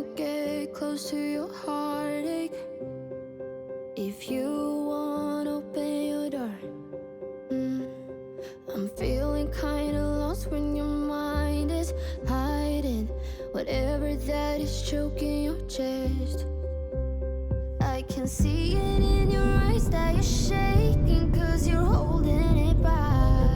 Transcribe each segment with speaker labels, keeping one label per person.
Speaker 1: won't get close to your heartache. If you won't open your door, I'm feeling kinda lost when your mind is hiding whatever that is choking your chest. I can see it in your eyes that you're shaking, 'cause you're holding it back.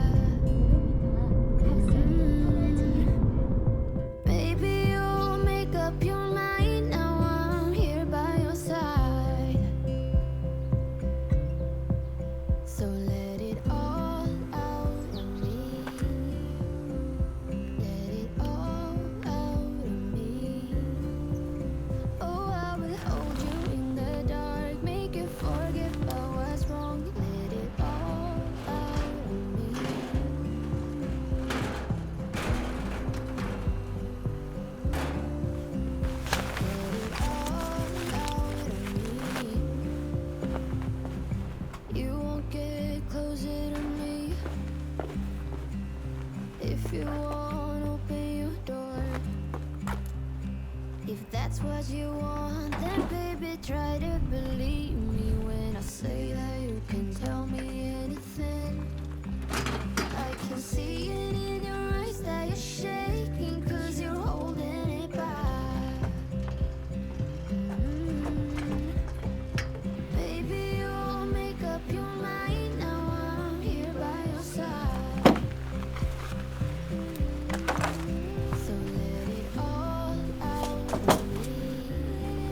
Speaker 1: Maybe you'll make up your mind, now I'm here by your side. So let it all out of me. Let it all out of me. Oh, I will hold you in the dark, make you forget about what's wrong. Let it all out of me. Let it all out of me. You won't get closer to me if you won't open your door. If that's what you want, then baby, try to believe me when I say that you can tell me anything. I can see it in your eyes that you're shaking, 'cause you're holding it back. Baby, you'll make up your mind, now I'm here by your side. So let it all out of me.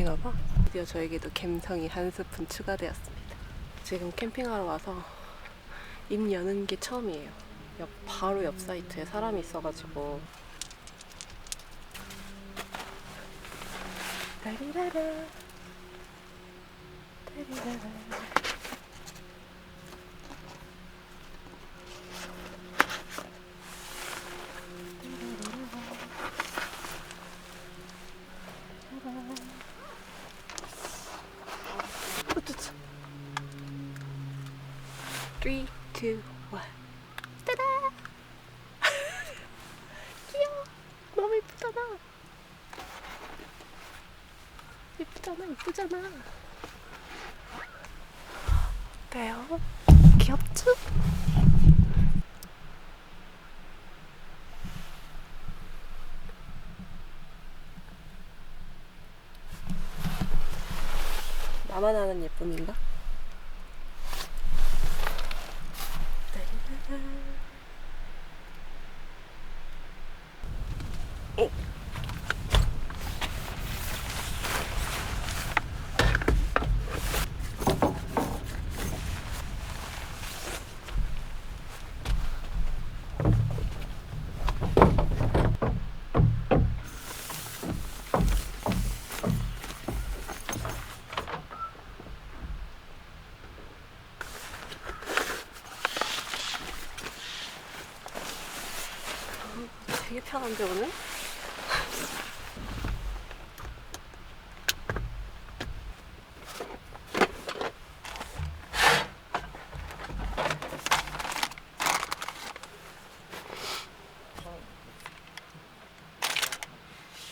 Speaker 2: 밤인가 봐. 드디어 저에게도 갬성이 한 스푼 추가되었습니다. 지금 캠핑하러 와서 입 여는 게 처음이에요. 바로 옆 사이트에 사람이 있어가지고. 따리라라 따리라라. 우쭈쭈. 3, 2, 1. 따다! 귀여워. 너무 예쁘잖아. 예쁘잖아, 예쁘잖아. 어때요? 귀엽죠? 나만 아는 예쁨인가? 되게 편한데 오늘?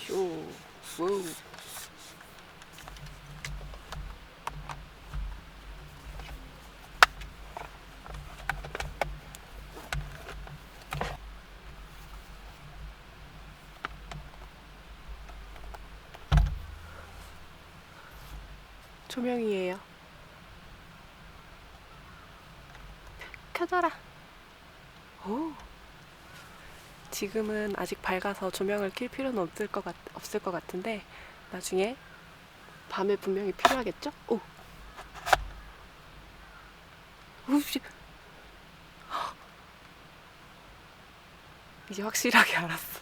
Speaker 2: 쇼, 우. 조명이에요. 켜져라. 오. 지금은 아직 밝아서 조명을 킬 필요는 없을 것 같은데 나중에 밤에 분명히 필요하겠죠? 오. 오씨. 이제 확실하게 알았어.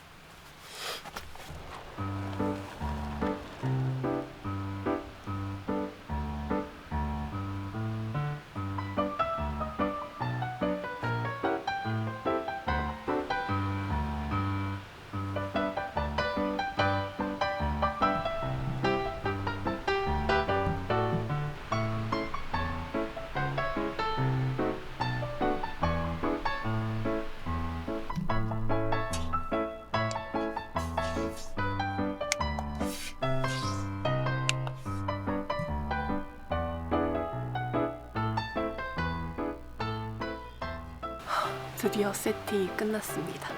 Speaker 2: 드디어 세팅이 끝났습니다.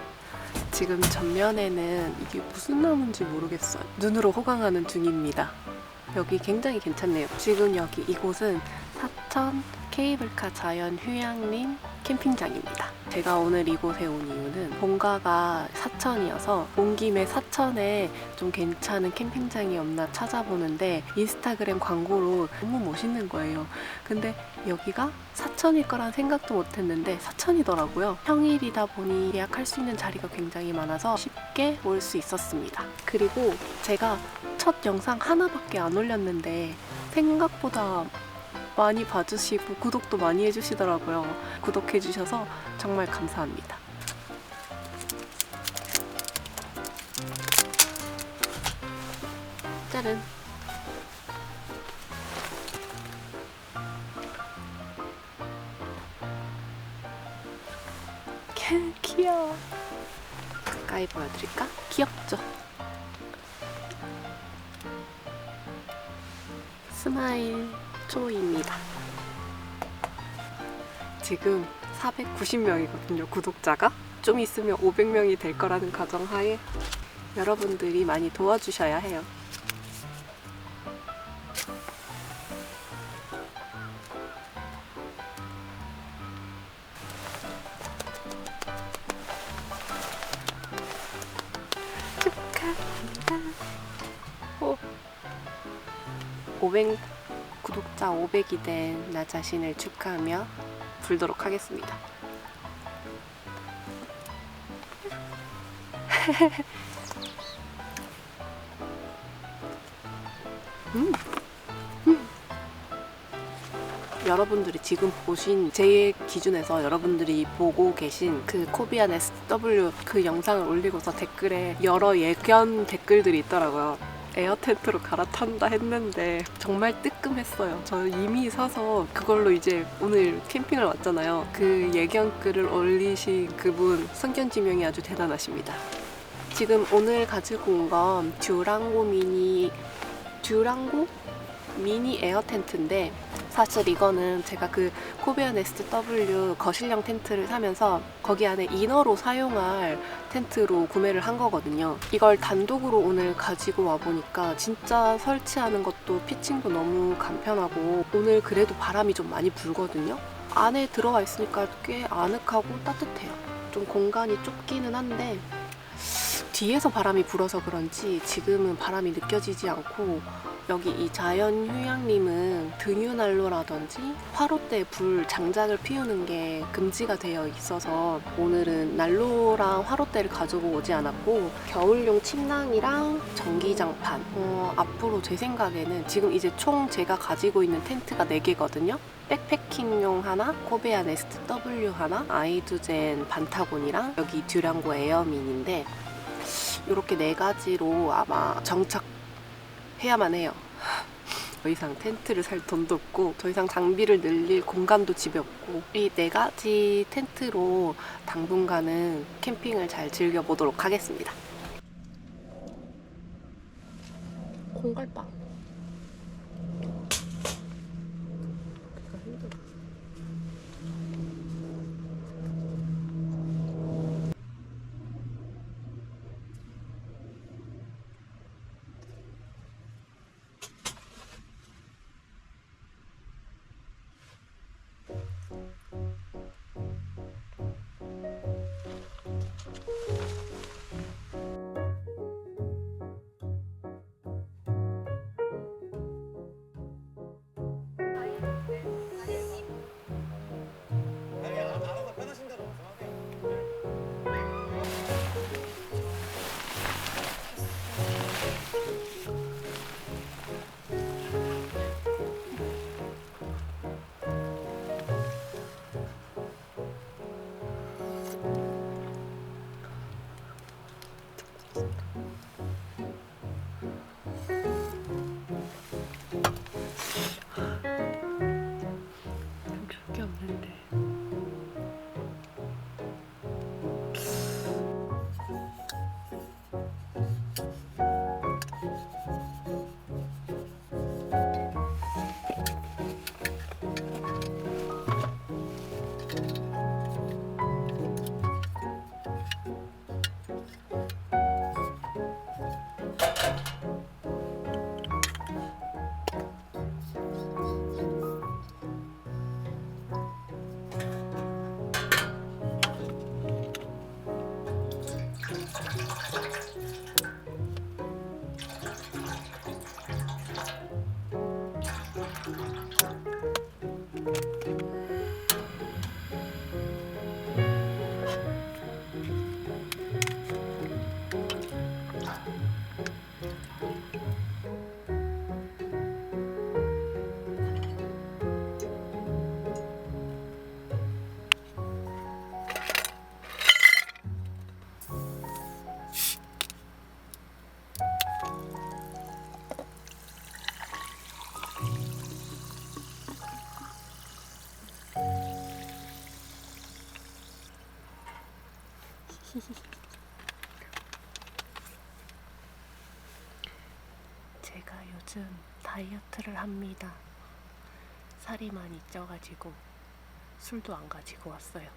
Speaker 2: 지금 전면에는 이게 무슨 나무인지 모르겠어요. 눈으로 호강하는 중입니다. 여기 굉장히 괜찮네요. 지금 여기 이곳은 사천 케이블카 자연 휴양림 캠핑장입니다. 제가 오늘 이곳에 온 이유는 본가가 사천이어서 온 김에 사천에 좀 괜찮은 캠핑장이 없나 찾아보는데 인스타그램 광고로 너무 멋있는 거예요. 근데 여기가 사천일 거란 생각도 못했는데 사천이더라고요. 평일이다 보니 예약할 수 있는 자리가 굉장히 많아서 쉽게 올 수 있었습니다. 그리고 제가 첫 영상 하나밖에 안 올렸는데 생각보다 많이 봐주시고 구독도 많이 해주시더라고요. 구독해주셔서 정말 감사합니다. 짜란. 귀여워. 가까이 보여드릴까? 귀엽죠? 스마일 초입니다. 지금 490명이거든요, 구독자가. 좀 있으면 500명이 될 거라는 가정하에 여러분들이 많이 도와주셔야 해요. 축하합니다. 구독자 500이 된 나 자신을 축하하며 불도록 하겠습니다. 여러분들이 지금 보신 제 기준에서 여러분들이 보고 계신 그 코비안 SW 그 영상을 올리고서 댓글에 여러 예견 댓글들이 있더라고요. 에어 텐트로 갈아탄다 했는데 정말 뜨끔했어요. 저 이미 사서 그걸로 이제 오늘 캠핑을 왔잖아요. 그 예견 글을 올리신 그분 성견지명이 아주 대단하십니다. 지금 오늘 가지고 온 건 듀랑고 미니 에어 텐트인데, 사실 이거는 제가 그 코비안 SW 거실형 텐트를 사면서 거기 안에 이너로 사용할 텐트로 구매를 한 거거든요. 이걸 단독으로 오늘 가지고 와 보니까 진짜 설치하는 것도 피칭도 너무 간편하고, 오늘 그래도 바람이 좀 많이 불거든요. 안에 들어가 있으니까 꽤 아늑하고 따뜻해요. 좀 공간이 좁기는 한데 뒤에서 바람이 불어서 그런지 지금은 바람이 느껴지지 않고, 여기 이 자연휴양림은 등유난로라든지 화롯대 불 장작을 피우는 게 금지가 되어 있어서 오늘은 난로랑 화롯대를 가지고 오지 않았고, 겨울용 침낭이랑 전기장판, 앞으로 제 생각에는 지금 이제 총 제가 가지고 있는 텐트가 4개거든요. 백패킹용 하나, 코비안 SW 하나, 아이두젠 반타곤이랑 여기 듀랑고 에어민인데, 이렇게 4가지로 아마 정착해야만 해요. 더 이상 텐트를 살 돈도 없고 더 이상 장비를 늘릴 공간도 집에 없고, 이 4가지 텐트로 당분간은 캠핑을 잘 즐겨보도록 하겠습니다. 콩갈빵. 줄게 없는데. 제가 요즘 다이어트를 합니다. 살이 많이 쪄가지고 술도 안 가지고 왔어요.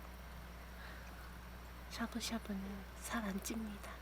Speaker 2: 샤브샤브는 살 안 찝니다.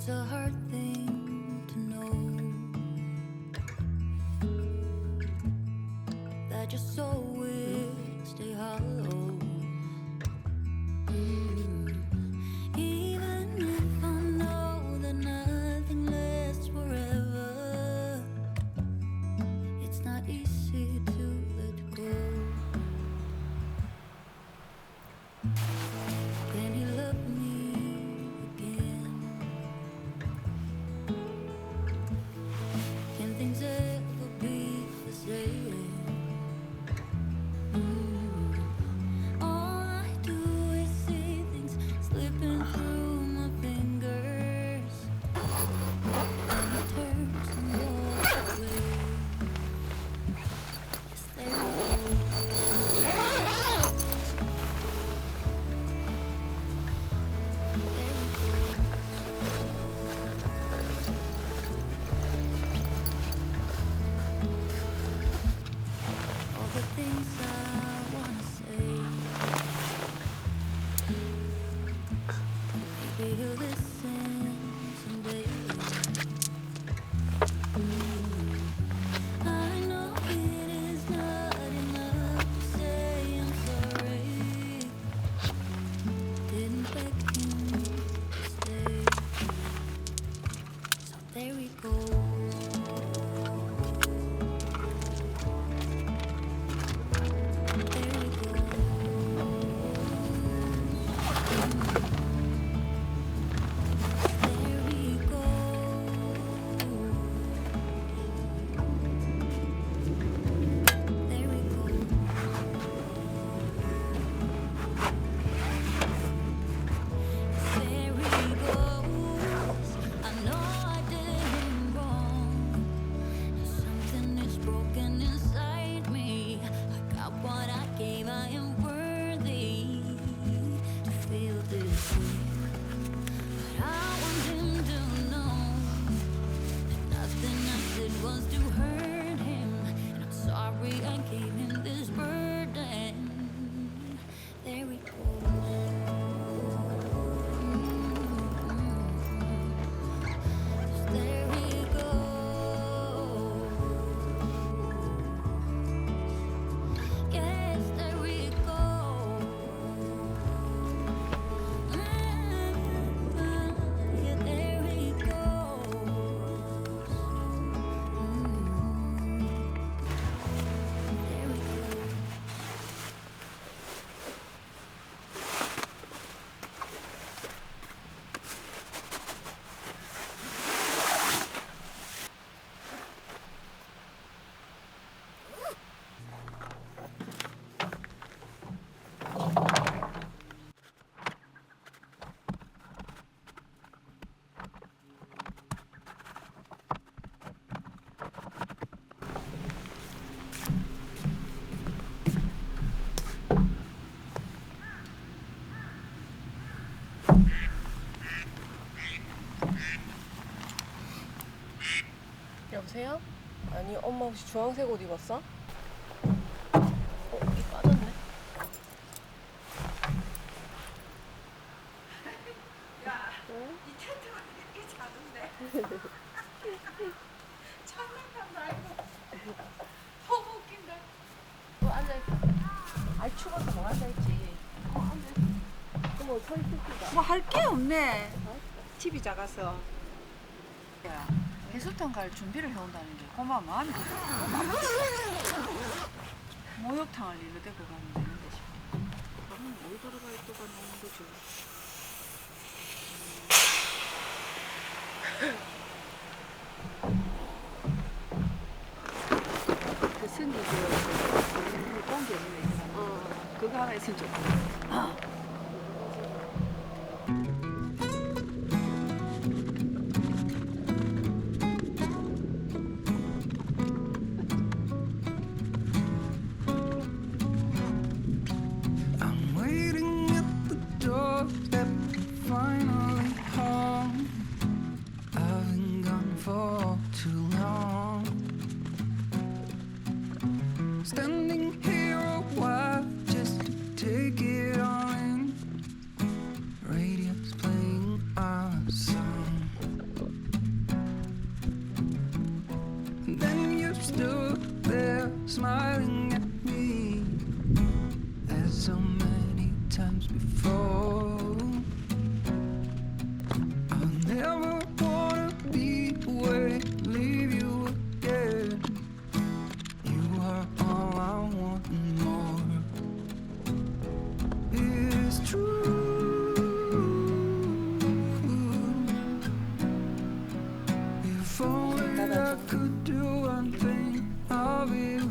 Speaker 1: It's a hard thing to know that your soul will stay hollow. Even if I know that nothing lasts forever, it's not easy to let go. Can you love me again? Can things ever be the same? All I do is see things slipping through my fingers, and it turns and walks away. Yes, there we go. All the things I wanna say, maybe he'll listen someday. I know it is not enough to say I'm sorry. Didn't beg him to stay, so there we go. There we go. There we go. There we go. There he goes. I know I did him wrong. Something is broken inside me. I got what I gave. I am worthy to feel this way. But I want him to know that nothing I did was to hurt him. And I'm sorry I gave him this burden. There we go. There he goes. Yes, there we go. Yeah, there he goes. There we go.
Speaker 2: 여보세요? 아니 엄마 혹시 주황색 옷 입었어? 이 빠졌네.
Speaker 3: 이 텐트가 이렇게 작은데 장난감도 아니고 너무 웃긴데.
Speaker 2: 앉아있어. 아이 추워서 뭐 앉아있지. 앉아있어. 그럼 서 있을까?
Speaker 3: 뭐 할 게 없네. 집이 작아서.
Speaker 4: 야, 해수탕 갈 준비를 해온다는 게 고마운 마음이 들어. 목욕탕을 일로 데리고 가면 되는데 싶어. 그러면 뭘 들어가 있다가 노는 거지. 그 스니 그 똥개 있는 애 있잖아. 그거 하나 있으면 좋겠다.
Speaker 5: I'm waiting at the doorstep, finally home. I've been gone for too long. Standing here a while just to take it all in. smiling at me as so many times before. I'll never wanna be away, leave you again. You are all I want and more. It's true. If only I could do one thing, I'll be